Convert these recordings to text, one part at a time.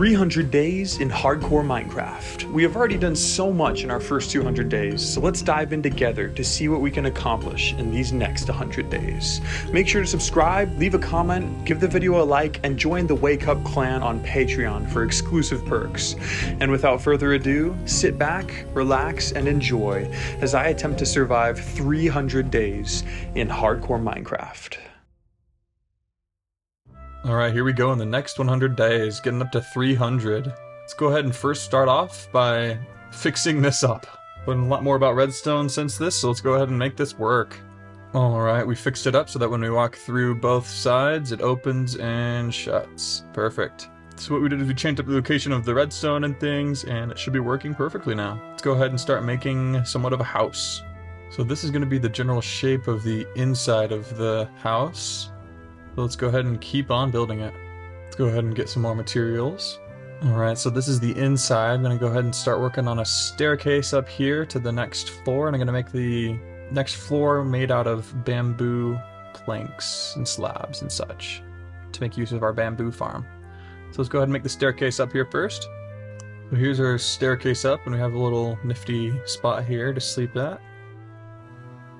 300 days in hardcore Minecraft. We have already done so much in our first 200 days, so let's dive in together to see what we can accomplish in these next 100 days. Make sure to subscribe, leave a comment, give the video a like, and join the Wake Up Clan on Patreon for exclusive perks. And without further ado, sit back, relax, and enjoy as I attempt to survive 300 days in hardcore Minecraft. Alright, here we go in the next 100 days, getting up to 300. Let's go ahead and first start off by fixing this up. Learned a lot more about redstone since this, so let's go ahead and make this work. Alright, we fixed it up so that when we walk through both sides, it opens and shuts. Perfect. So what we did is we changed up the location of the redstone and things, and it should be working perfectly now. Let's go ahead and start making somewhat of a house. So this is going to be the general shape of the inside of the house. So let's go ahead and keep on building it. Let's go ahead and get some more materials. Alright, so this is the inside. I'm going to go ahead and start working on a staircase up here to the next floor, and I'm going to make the next floor made out of bamboo planks and slabs and such to make use of our bamboo farm. So let's go ahead and make the staircase up here first. So here's our staircase up, and we have a little nifty spot here to sleep at.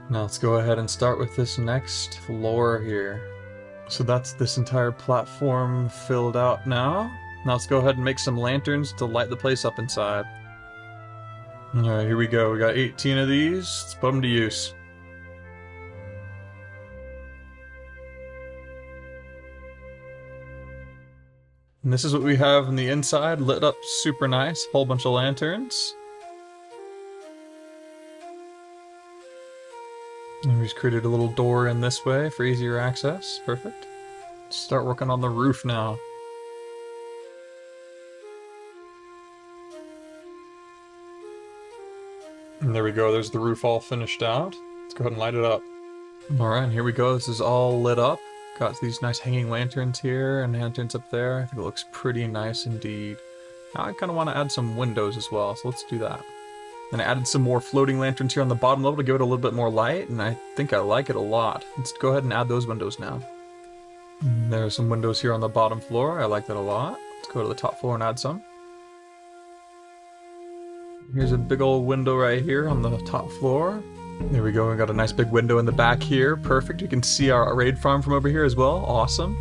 Now let's go ahead and start with this next floor here. So that's this entire platform filled out now. Now let's go ahead and make some lanterns to light the place up inside. Alright, here we go. We got 18 of these. Let's put them to use. And this is what we have on the inside, lit up super nice. Whole bunch of lanterns. And we just created a little door in this way for easier access. Perfect. Let's start working on the roof now. And there we go, there's the roof all finished out. Let's go ahead and light it up. Alright, here we go, this is all lit up. Got these nice hanging lanterns here and lanterns up there. I think it looks pretty nice indeed. Now I kind of want to add some windows as well, so let's do that. And I added some more floating lanterns here on the bottom level to give it a little bit more light, and I think I like it a lot. Let's go ahead and add those windows now. And there are some windows here on the bottom floor. I like that a lot. Let's go to the top floor and add some. Here's a big old window right here on the top floor. There we go, we got a nice big window in the back here. Perfect, you can see our raid farm from over here as well. Awesome.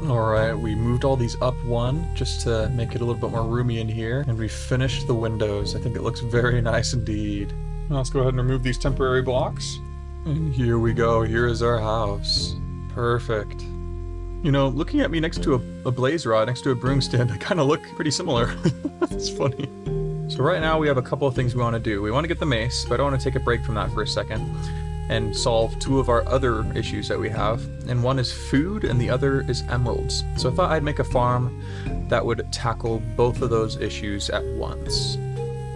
Alright, we moved all these up one just to make it a little bit more roomy in here. And we finished the windows. I think it looks very nice indeed. Now let's go ahead and remove these temporary blocks. And here we go, here is our house. Perfect. You know, looking at me next to a blaze rod, next to a broomstick, I kind of look pretty similar. It's funny. So right now we have a couple of things we want to do. We want to get the mace, but I want to take a break from that for a second and solve two of our other issues that we have. And one is food and the other is emeralds. So I thought I'd make a farm that would tackle both of those issues at once.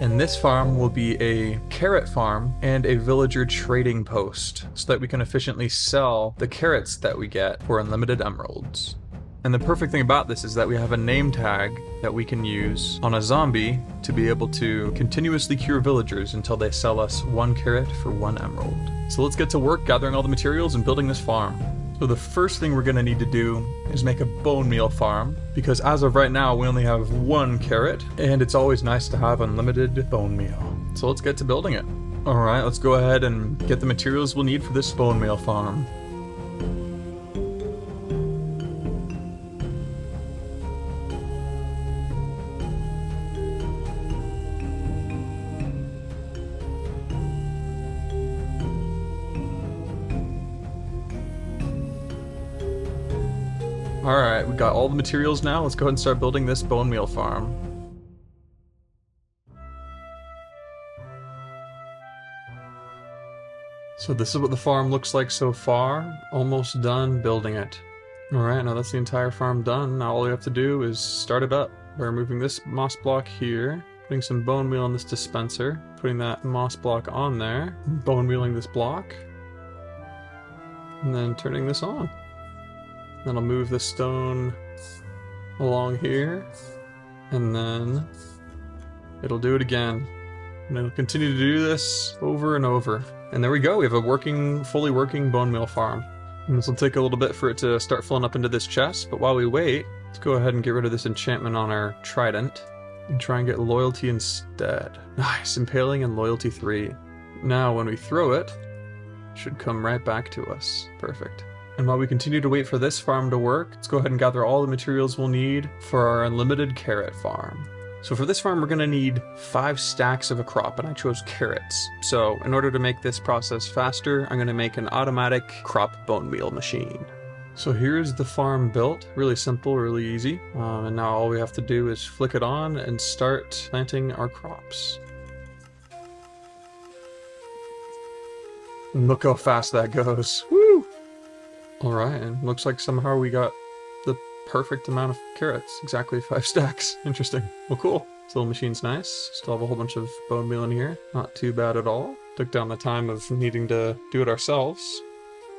And this farm will be a carrot farm and a villager trading post so that we can efficiently sell the carrots that we get for unlimited emeralds. And the perfect thing about this is that we have a name tag that we can use on a zombie to be able to continuously cure villagers until they sell us 1 carrot for 1 emerald. So let's get to work gathering all the materials and building this farm. So the first thing we're going to need to do is make a bone meal farm, because as of right now we only have 1 carrot, and it's always nice to have unlimited bone meal. So let's get to building it. Alright, let's go ahead and get the materials we'll need for this bone meal farm. Alright, we got all the materials now. Let's go ahead and start building this bone meal farm. So this is what the farm looks like so far. Almost done building it. Alright, now that's the entire farm done. Now all we have to do is start it up by removing this moss block here, putting some bone meal in this dispenser, putting that moss block on there, bone mealing this block, and then turning this on. Then I'll move the stone along here, and then it'll do it again. And it'll continue to do this over and over. And there we go, we have a fully working bone meal farm. And this will take a little bit for it to start filling up into this chest, but while we wait, Let's go ahead and get rid of this enchantment on our trident and try and get loyalty instead. Nice, impaling and loyalty 3. Now when we throw it, it should come right back to us. Perfect. And while we continue to wait for this farm to work, let's go ahead and gather all the materials we'll need for our unlimited carrot farm. So for this farm, we're going to need 5 stacks of a crop, and I chose carrots. So in order to make this process faster, I'm going to make an automatic crop bone meal machine. So here's the farm built. Really simple, really easy. And now all we have to do is flick it on and start planting our crops. And look how fast that goes. Woo! Alright, and looks like somehow we got the perfect amount of carrots. Exactly 5 stacks. Interesting. Well, cool. This little machine's nice. Still have a whole bunch of bone meal in here. Not too bad at all. Took down the time of needing to do it ourselves.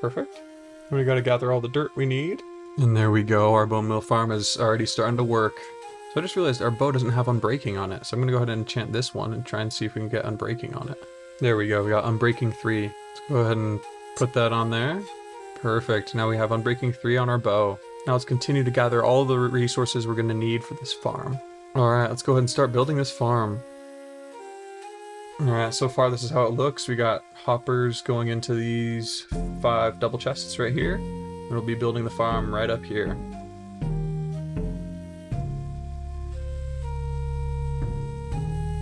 Perfect. And we gotta gather all the dirt we need. And there we go. Our bone meal farm is already starting to work. So I just realized our bow doesn't have unbreaking on it. So I'm gonna go ahead and enchant this one and try and see if we can get unbreaking on it. There we go. We got unbreaking 3. Let's go ahead and put that on there. Perfect. Now we have unbreaking 3 on our bow. Now let's continue to gather all the resources we're going to need for this farm. Alright, let's go ahead and start building this farm. Alright, so far this is how it looks. We got hoppers going into these 5 double chests right here. And we'll be building the farm right up here.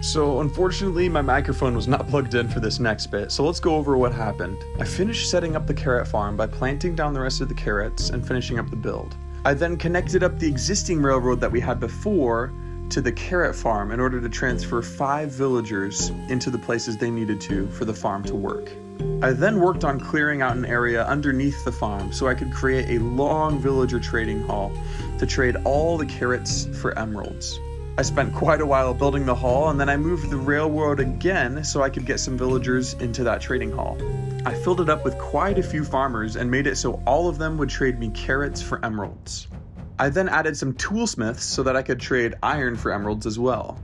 So unfortunately my microphone was not plugged in for this next bit, so let's go over what happened. I finished setting up the carrot farm by planting down the rest of the carrots and finishing up the build. I then connected up the existing railroad that we had before to the carrot farm in order to transfer 5 villagers into the places they needed to for the farm to work. I then worked on clearing out an area underneath the farm so I could create a long villager trading hall to trade all the carrots for emeralds. I spent quite a while building the hall, and then I moved the railroad again so I could get some villagers into that trading hall. I filled it up with quite a few farmers and made it so all of them would trade me carrots for emeralds. I then added some toolsmiths so that I could trade iron for emeralds as well.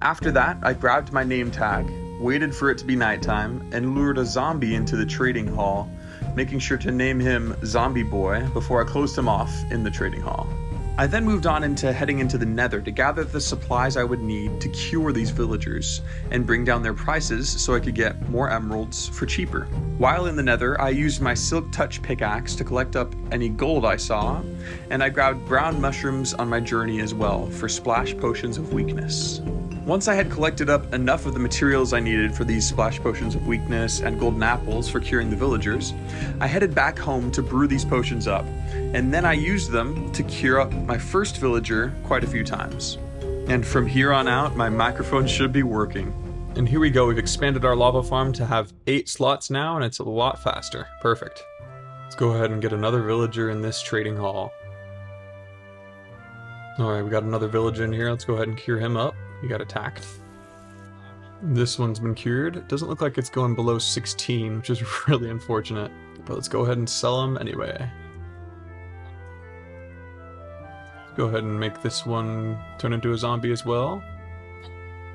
After that, I grabbed my name tag, waited for it to be nighttime, and lured a zombie into the trading hall, making sure to name him Zombie Boy before I closed him off in the trading hall. I then moved on into heading into the Nether to gather the supplies I would need to cure these villagers and bring down their prices so I could get more emeralds for cheaper. While in the Nether, I used my Silk Touch pickaxe to collect up any gold I saw, and I grabbed brown mushrooms on my journey as well for splash potions of weakness. Once I had collected up enough of the materials I needed for these splash potions of weakness and golden apples for curing the villagers, I headed back home to brew these potions up, and then I used them to cure up my first villager quite a few times. And from here on out, my microphone should be working. And here we go, we've expanded our lava farm to have 8 slots now, and it's a lot faster. Perfect. Let's go ahead and get another villager in this trading hall. Alright, we got another villager in here, let's go ahead and cure him up. He got attacked. This one's been cured. It doesn't look like it's going below 16, which is really unfortunate. But let's go ahead and sell him anyway. Let's go ahead and make this one turn into a zombie as well.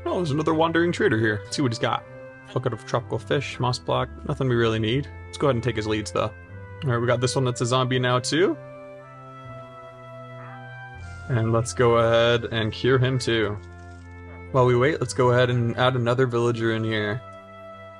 Oh, there's another wandering trader here. Let's see what he's got. Bucket of tropical fish, moss block, nothing we really need. Let's go ahead and take his leads though. Alright, we got this one that's a zombie now too. And let's go ahead and cure him too. While we wait, let's go ahead and add another villager in here.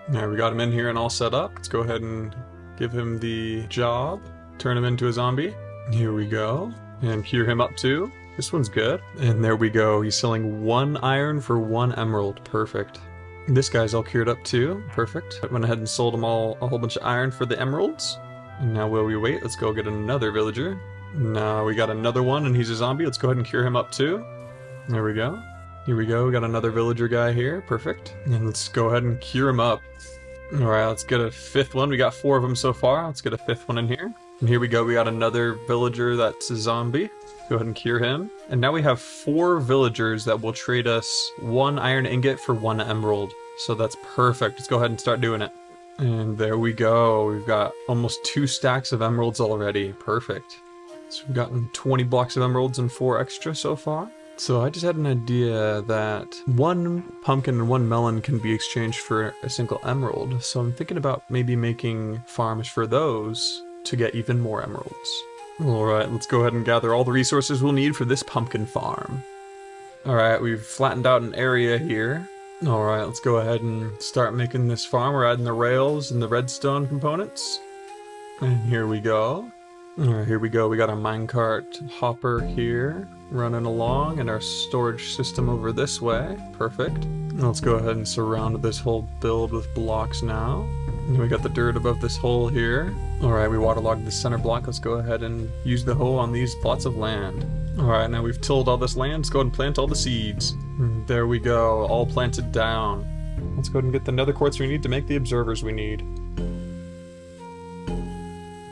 Alright, we got him in here and all set up. Let's go ahead and give him the job. Turn him into a zombie. Here we go. And cure him up too. This one's good. And there we go. He's selling 1 iron for 1 emerald. Perfect. This guy's all cured up too. Perfect. I went ahead and sold him all a whole bunch of iron for the emeralds. And now while we wait, let's go get another villager. Now we got another one and he's a zombie. Let's go ahead and cure him up too. There we go. Here we go, we got another villager guy here, perfect. And let's go ahead and cure him up. Alright, let's get a 5th one. We got 4 of them so far. Let's get a 5th one in here. And here we go, we got another villager that's a zombie. Go ahead and cure him. And now we have 4 villagers that will trade us 1 iron ingot for 1 emerald. So that's perfect. Let's go ahead and start doing it. And there we go. We've got almost 2 stacks of emeralds already. Perfect. So we've gotten 20 blocks of emeralds and 4 extra so far. So I just had an idea that 1 pumpkin and 1 melon can be exchanged for a single emerald. So I'm thinking about maybe making farms for those to get even more emeralds. Alright, let's go ahead and gather all the resources we'll need for this pumpkin farm. Alright, we've flattened out an area here. Alright, let's go ahead and start making this farm. We're adding the rails and the redstone components. And here we go. Alright, here we go. We got our minecart hopper here running along and our storage system over this way. Perfect. Let's go ahead and surround this whole build with blocks now. And we got the dirt above this hole here. Alright, we waterlogged the center block. Let's go ahead and use the hoe on these plots of land. Alright, now we've tilled all this land. Let's go ahead and plant all the seeds. There we go, all planted down. Let's go ahead and get the nether quartz we need to make the observers we need.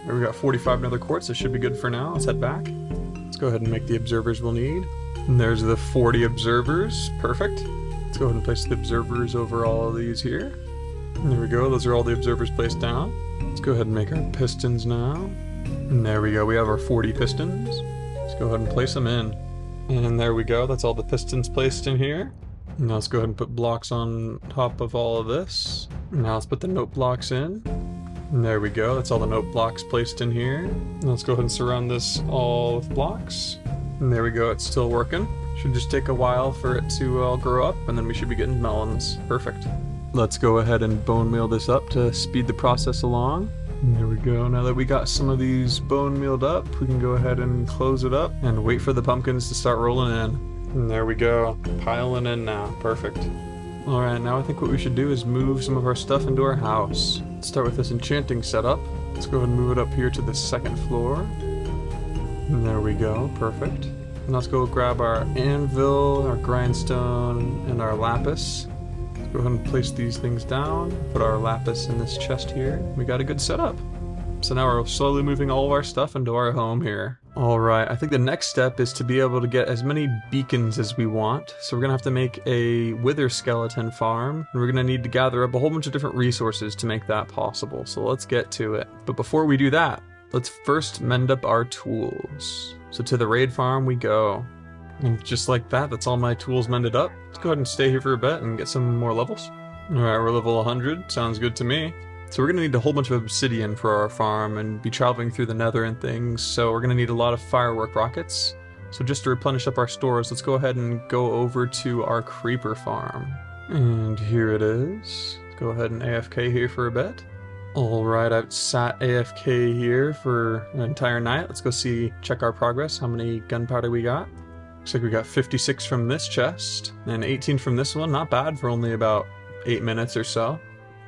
There we got 45 nether quartz. That should be good for now. Let's head back. Let's go ahead and make the observers we'll need. And there's the 40 observers. Perfect. Let's go ahead and place the observers over all of these here. And there we go. Those are all the observers placed down. Let's go ahead and make our pistons now. And there we go. We have our 40 pistons. Let's go ahead and place them in. And there we go. That's all the pistons placed in here. Now let's go ahead and put blocks on top of all of this. Now let's put the note blocks in. And there we go. That's all the note blocks placed in here. Now let's go ahead and surround this all with blocks. And there we go. It's still working. Should just take a while for it to all grow up, and then we should be getting melons. Perfect. Let's go ahead and bone meal this up to speed the process along. And there we go. Now that we got some of these bone mealed up, we can go ahead and close it up and wait for the pumpkins to start rolling in. And there we go. Piling in now. Perfect. Alright, now I think what we should do is move some of our stuff into our house. Let's start with this enchanting setup. Let's go ahead and move it up here to the second floor. And there we go. Perfect. And let's go grab our anvil, our grindstone, and our lapis. Let's go ahead and place these things down. Put our lapis in this chest here. We got a good setup. So now we're slowly moving all of our stuff into our home here. Alright, I think the next step is to be able to get as many beacons as we want. So we're going to have to make a wither skeleton farm. And we're going to need to gather up a whole bunch of different resources to make that possible. So let's get to it. But before we do that, let's first mend up our tools. So to the raid farm we go. And just like that, that's all my tools mended up. Let's go ahead and stay here for a bit and get some more levels. Alright, we're level 100. Sounds good to me. So we're going to need a whole bunch of obsidian for our farm and be traveling through the nether and things. So we're going to need a lot of firework rockets. So just to replenish up our stores, let's go ahead and go over to our creeper farm. And here it is. Let's go ahead and AFK here for a bit. Alright, I've sat AFK here for an entire night. Let's go check our progress, how many gunpowder we got. Looks like we got 56 from this chest, and 18 from this one. Not bad for only about 8 minutes or so.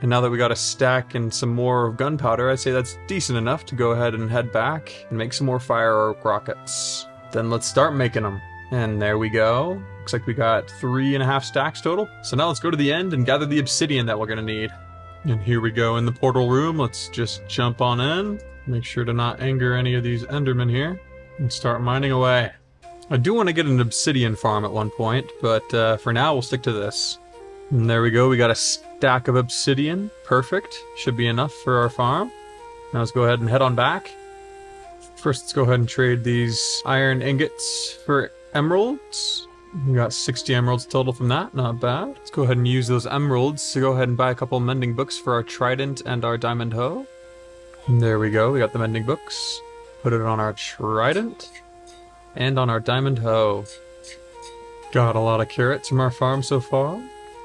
And now that we got a stack and some more of gunpowder, I'd say that's decent enough to go ahead and head back and make some more firework rockets. Then let's start making them. And there we go. Looks like we got 3.5 stacks total. So now let's go to the end and gather the obsidian that we're gonna need. And here we go in the portal room. Let's just jump on in. Make sure to not anger any of these endermen here. And start mining away. I do want to get an obsidian farm at one point, but for now we'll stick to this. And there we go. We got a stack of obsidian. Perfect. Should be enough for our farm. Now let's go ahead and head on back. First, let's go ahead and trade these iron ingots for emeralds. We got 60 emeralds total from that. Not bad. Let's go ahead and use those emeralds to go ahead and buy a couple mending books for our trident and our diamond hoe. And there we go. We got the mending books. Put it on our trident and on our diamond hoe. Got a lot of carrots from our farm so far.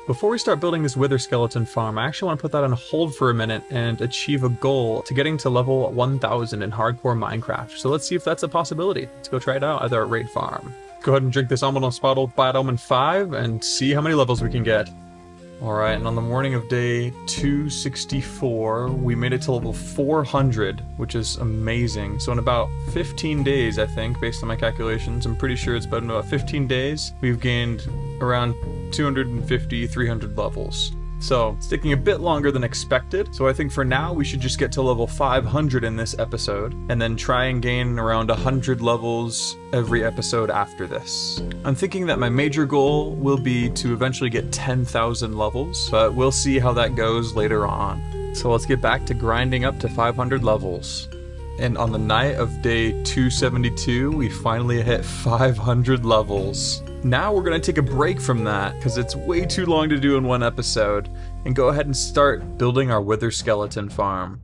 Before we start building this wither skeleton farm, I actually want to put that on hold for a minute and achieve a goal to getting to level 1000 in hardcore Minecraft. So let's see if that's a possibility. Let's go try it out at our raid farm. Go ahead and drink this almond spottle Bad Omen 5 and see how many levels we can get. Alright, and on the morning of day 264, we made it to level 400, which is amazing. So in about 15 days, I think, based on my calculations, I'm pretty sure it's been about 15 days, we've gained around 250, 300 levels. So it's taking a bit longer than expected. So I think for now, we should just get to level 500 in this episode, and then try and gain around 100 levels every episode after this. I'm thinking that my major goal will be to eventually get 10,000 levels, but we'll see how that goes later on. So let's get back to grinding up to 500 levels. And on the night of day 272, we finally hit 500 levels. Now we're going to take a break from that, because it's way too long to do in one episode, and go ahead and start building our wither skeleton farm.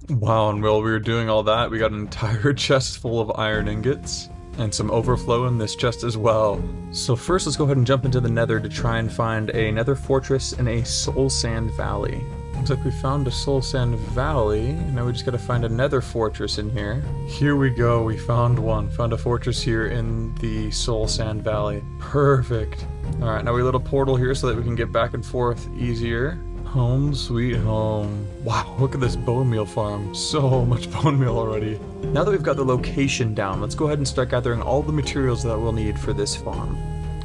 Wow, and while we were doing all that, we got an entire chest full of iron ingots. And some overflow in this chest as well. So first, let's go ahead and jump into the nether to try and find a nether fortress in a soul sand valley. Looks like we found a soul sand valley. Now we just gotta find a nether fortress in here. Here we go, we found one. Found a fortress here in the soul sand valley. Perfect. Alright, now we lit a portal here so that we can get back and forth easier. Home sweet home. Wow, look at this Bonemeal Farm. So much bone meal already. Now that we've got the location down, let's go ahead and start gathering all the materials that we'll need for this farm.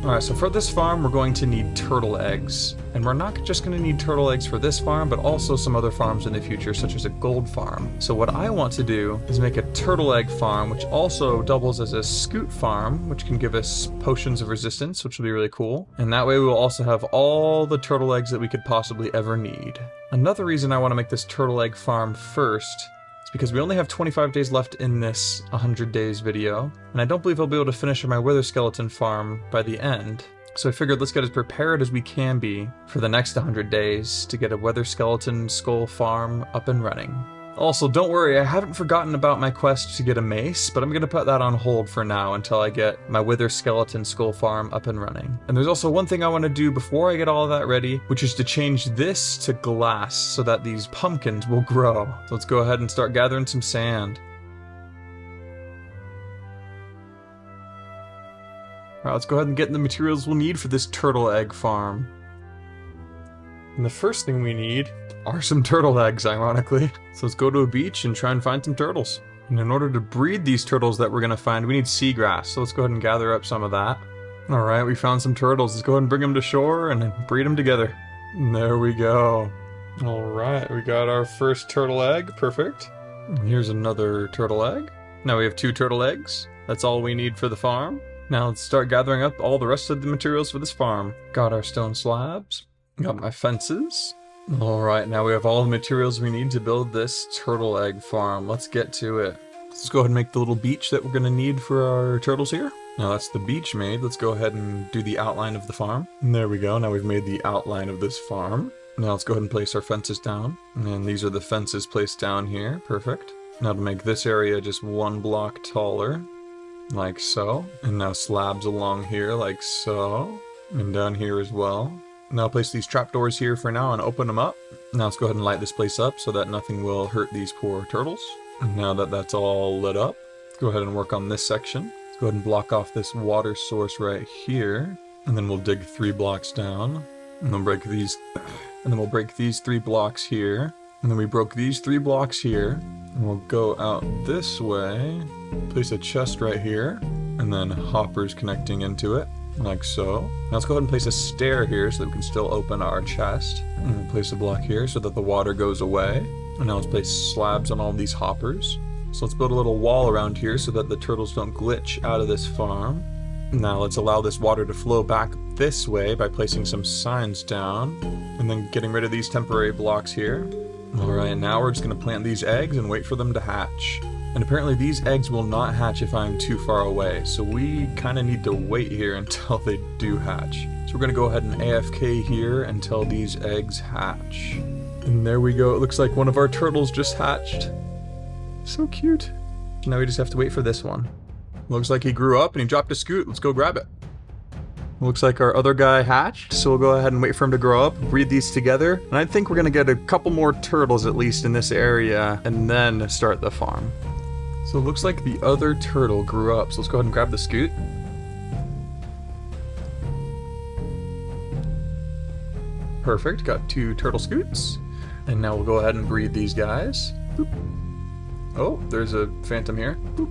Alright, so for this farm, we're going to need turtle eggs. And we're not just going to need turtle eggs for this farm, but also some other farms in the future, such as a gold farm. So what I want to do is make a turtle egg farm, which also doubles as a Scute farm, which can give us potions of resistance, which will be really cool. And that way we will also have all the turtle eggs that we could possibly ever need. Another reason I want to make this turtle egg farm first because we only have 25 days left in this 100 days video, and I don't believe I'll be able to finish my wither skeleton farm by the end. So I figured let's get as prepared as we can be for the next 100 days to get a wither skeleton skull farm up and running. Also, don't worry, I haven't forgotten about my quest to get a mace, but I'm going to put that on hold for now until I get my wither skeleton skull farm up and running. And there's also one thing I want to do before I get all of that ready, which is to change this to glass so that these pumpkins will grow. So let's go ahead and start gathering some sand. Alright, let's go ahead and get the materials we'll need for this turtle egg farm. And the first thing we need are some turtle eggs, ironically. So let's go to a beach and try and find some turtles. And in order to breed these turtles that we're going to find, we need seagrass. So let's go ahead and gather up some of that. Alright, we found some turtles. Let's go ahead and bring them to shore and breed them together. And there we go. Alright, we got our first turtle egg. Perfect. And here's another turtle egg. Now we have 2 turtle eggs. That's all we need for the farm. Now let's start gathering up all the rest of the materials for this farm. Got our stone slabs. Got my fences. Alright, now we have all the materials we need to build this turtle egg farm. Let's get to it. Let's go ahead and make the little beach that we're going to need for our turtles here. Now that's the beach made. Let's go ahead and do the outline of the farm. And there we go. Now we've made the outline of this farm. Now let's go ahead and place our fences down. And these are the fences placed down here. Perfect. Now to make this area just 1 block taller. Like so. And now slabs along here like so. And down here as well. Now place these trapdoors here for now and open them up. Now let's go ahead and light this place up so that nothing will hurt these poor turtles. And now that that's all lit up, let's go ahead and work on this section. Let's go ahead and block off this water source right here. And then we'll dig 3 blocks down. And then break these. And then we'll break these 3 blocks here. And then we broke these 3 blocks here. And we'll go out this way. Place a chest right here. And then hoppers connecting into it. Like so. Now let's go ahead and place a stair here so that we can still open our chest. And we'll place a block here so that the water goes away. And now let's place slabs on all these hoppers. So let's build a little wall around here so that the turtles don't glitch out of this farm. Now let's allow this water to flow back this way by placing some signs down. And then getting rid of these temporary blocks here. Alright, now we're just going to plant these eggs and wait for them to hatch. And apparently these eggs will not hatch if I'm too far away, so we kind of need to wait here until they do hatch. So we're going to go ahead and AFK here until these eggs hatch. And there we go, it looks like one of our turtles just hatched. So cute. Now we just have to wait for this one. Looks like he grew up and he dropped a Scute. Let's go grab it. Looks like our other guy hatched, so we'll go ahead and wait for him to grow up, breed these together. And I think we're going to get a couple more turtles at least in this area, and then start the farm. So it looks like the other turtle grew up, so let's go ahead and grab the Scute. Perfect, got 2 turtle Scutes. And now we'll go ahead and breed these guys. Boop. Oh, there's a phantom here. Boop.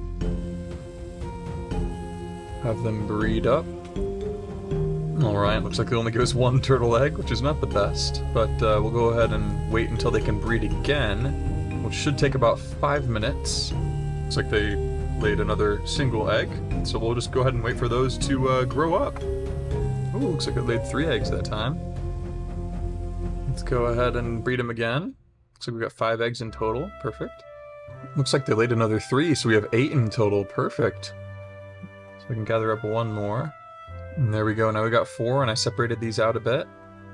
Have them breed up. Alright, looks like they only give us 1 turtle egg, which is not the best. But we'll go ahead and wait until they can breed again, which should take about 5 minutes. Looks like they laid another single egg, so we'll just go ahead and wait for those to grow up. Oh, looks like it laid 3 eggs that time. Let's go ahead and breed them again. Looks like we've got 5 eggs in total. Perfect. Looks like they laid another 3, so we have 8 in total. Perfect. So we can gather up 1 more. And there we go. Now we got 4, and I separated these out a bit.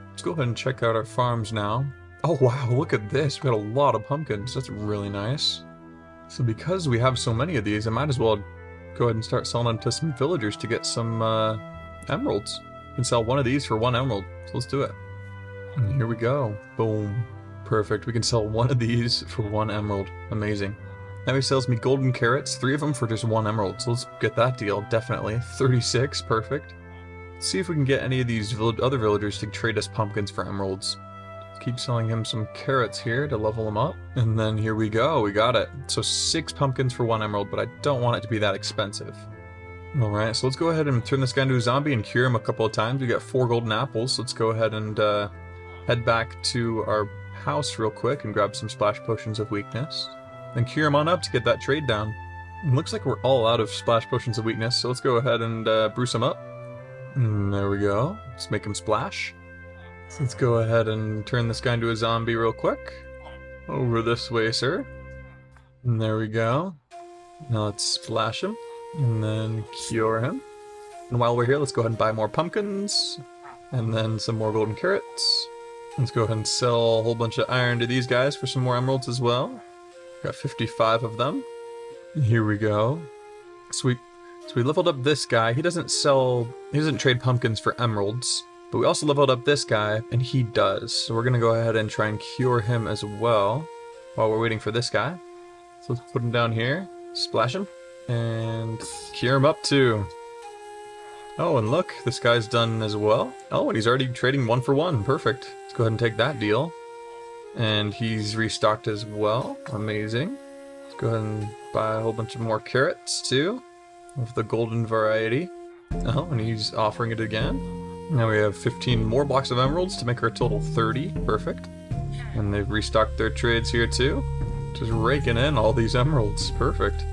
Let's go ahead and check out our farms now. Oh wow, look at this. We got a lot of pumpkins. That's really nice. So because we have so many of these, I might as well go ahead and start selling them to some villagers to get some emeralds. You can sell one of these for 1 emerald. So let's do it. And here we go. Boom. Perfect. We can sell one of these for 1 emerald. Amazing. Now he sells me golden carrots, 3 of them for just 1 emerald. So let's get that deal, definitely. 36, perfect. Let's see if we can get any of these other villagers to trade us pumpkins for emeralds. Keep selling him some carrots here to level him up. And then here we go, we got it. So 6 pumpkins for 1 emerald, but I don't want it to be that expensive. Alright, so let's go ahead and turn this guy into a zombie and cure him a couple of times. We got 4 golden apples, so let's go ahead and head back to our house real quick and grab some splash potions of weakness. Then cure him on up to get that trade down. It looks like we're all out of splash potions of weakness, so let's go ahead and brew some up. And there we go, let's make him splash. So let's go ahead and turn this guy into a zombie real quick. Over this way, sir. And there we go. Now let's splash him. And then cure him. And while we're here, let's go ahead and buy more pumpkins. And then some more golden carrots. Let's go ahead and sell a whole bunch of iron to these guys for some more emeralds as well. Got 55 of them. Here we go. Sweet. So we leveled up this guy. He doesn't trade pumpkins for emeralds. But we also leveled up this guy, and he does. So we're going to go ahead and try and cure him as well while we're waiting for this guy. So let's put him down here, splash him, and cure him up too. Oh, and look, this guy's done as well. Oh, and he's already trading 1 for 1. Perfect. Let's go ahead and take that deal. And he's restocked as well. Amazing. Let's go ahead and buy a whole bunch of more carrots too, of the golden variety. Oh, and he's offering it again. Now we have 15 more blocks of emeralds to make our total 30. Perfect. And they've restocked their trades here too. Just raking in all these emeralds. Perfect.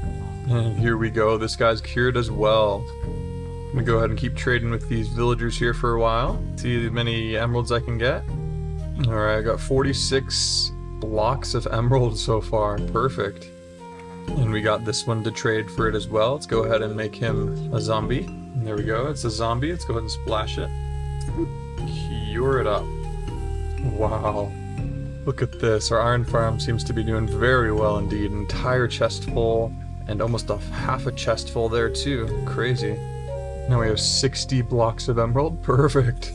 And here we go. This guy's cured as well. I'm gonna go ahead and keep trading with these villagers here for a while. See how many emeralds I can get. Alright, I got 46 blocks of emeralds so far. Perfect. And we got this one to trade for it as well. Let's go ahead and make him a zombie. And there we go. It's a zombie. Let's go ahead and splash it. Cure it up. Wow. Look at this. Our iron farm seems to be doing very well indeed. An entire chest full and almost half a chest full there too. Crazy. Now we have 60 blocks of emerald. Perfect.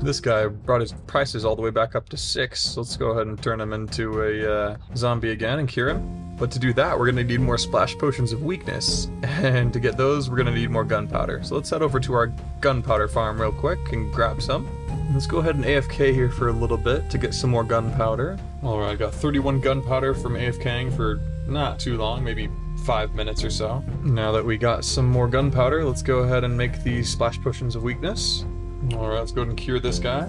This guy brought his prices all the way back up to 6. So let's go ahead and turn him into a zombie again and cure him. But to do that, we're going to need more splash potions of weakness. And to get those, we're going to need more gunpowder. So let's head over to our gunpowder farm real quick and grab some. Let's go ahead and AFK here for a little bit to get some more gunpowder. Alright, I got 31 gunpowder from AFKing for not too long, maybe 5 minutes or so. Now that we got some more gunpowder, let's go ahead and make these splash potions of weakness. Alright, let's go ahead and cure this guy.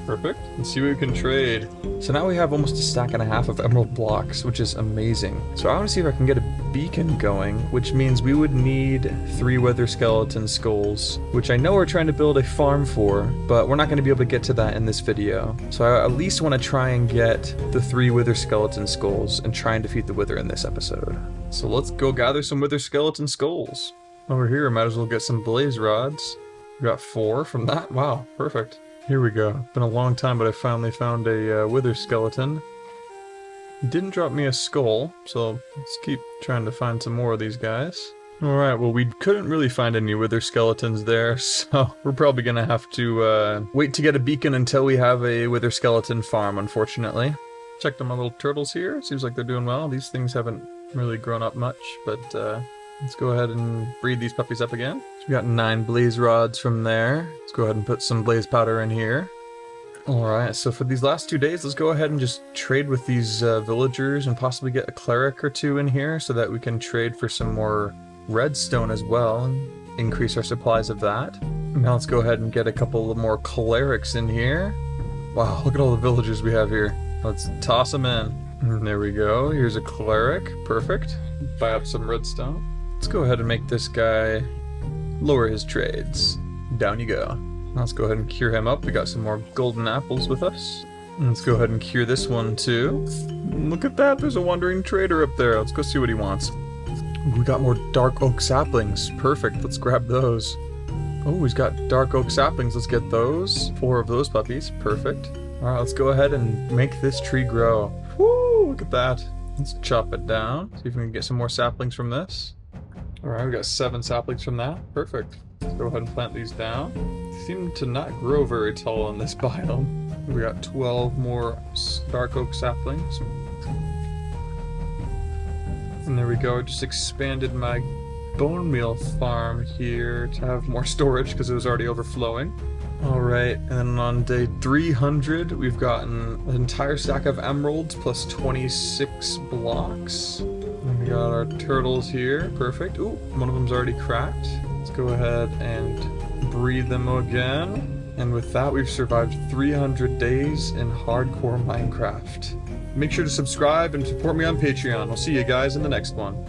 Perfect. Let's see what we can trade. So now we have almost a stack and a half of emerald blocks, which is amazing. So I want to see if I can get a beacon going, which means we would need 3 wither skeleton skulls, which I know we're trying to build a farm for, but we're not going to be able to get to that in this video. So I at least want to try and get the 3 wither skeleton skulls and try and defeat the wither in this episode. So let's go gather some wither skeleton skulls. Over here, I might as well get some blaze rods. We got 4 from that. Wow, perfect. Here we go. It's been a long time, but I finally found a wither skeleton. It didn't drop me a skull, so let's keep trying to find some more of these guys. Alright, well we couldn't really find any wither skeletons there, so we're probably gonna have to wait to get a beacon until we have a wither skeleton farm, unfortunately. Check my little turtles here. Seems like they're doing well. These things haven't really grown up much, but let's go ahead and breed these puppies up again. So we got 9 blaze rods from there. Let's go ahead and put some blaze powder in here. Alright, so for these last 2 days, let's go ahead and just trade with these villagers and possibly get a cleric or 2 in here so that we can trade for some more redstone as well and increase our supplies of that. Now let's go ahead and get a couple of more clerics in here. Wow, look at all the villagers we have here. Let's toss them in. And there we go. Here's a cleric. Perfect. Buy up some redstone. Let's go ahead and make this guy lower his trades. Down you go. Let's go ahead and cure him up. We got some more golden apples with us. Let's go ahead and cure this one too. Look at that, there's a wandering trader up there. Let's go see what he wants. We got more dark oak saplings. Perfect, let's grab those. Oh, he's got dark oak saplings. Let's get those. 4 of those puppies. Perfect. Alright, let's go ahead and make this tree grow. Woo! Look at that. Let's chop it down. See if we can get some more saplings from this. Alright, we got 7 saplings from that. Perfect. Let's go ahead and plant these down. They seem to not grow very tall in this biome. We got 12 more dark oak saplings. And there we go. I just expanded my Bonemeal Farm here to have more storage because it was already overflowing. Alright, and then on day 300, we've gotten an entire stack of emeralds plus 26 blocks. And we got our turtles here. Perfect. Ooh, one of them's already cracked. Let's go ahead and breed them again. And with that, we've survived 300 days in hardcore Minecraft. Make sure to subscribe and support me on Patreon. I'll see you guys in the next one.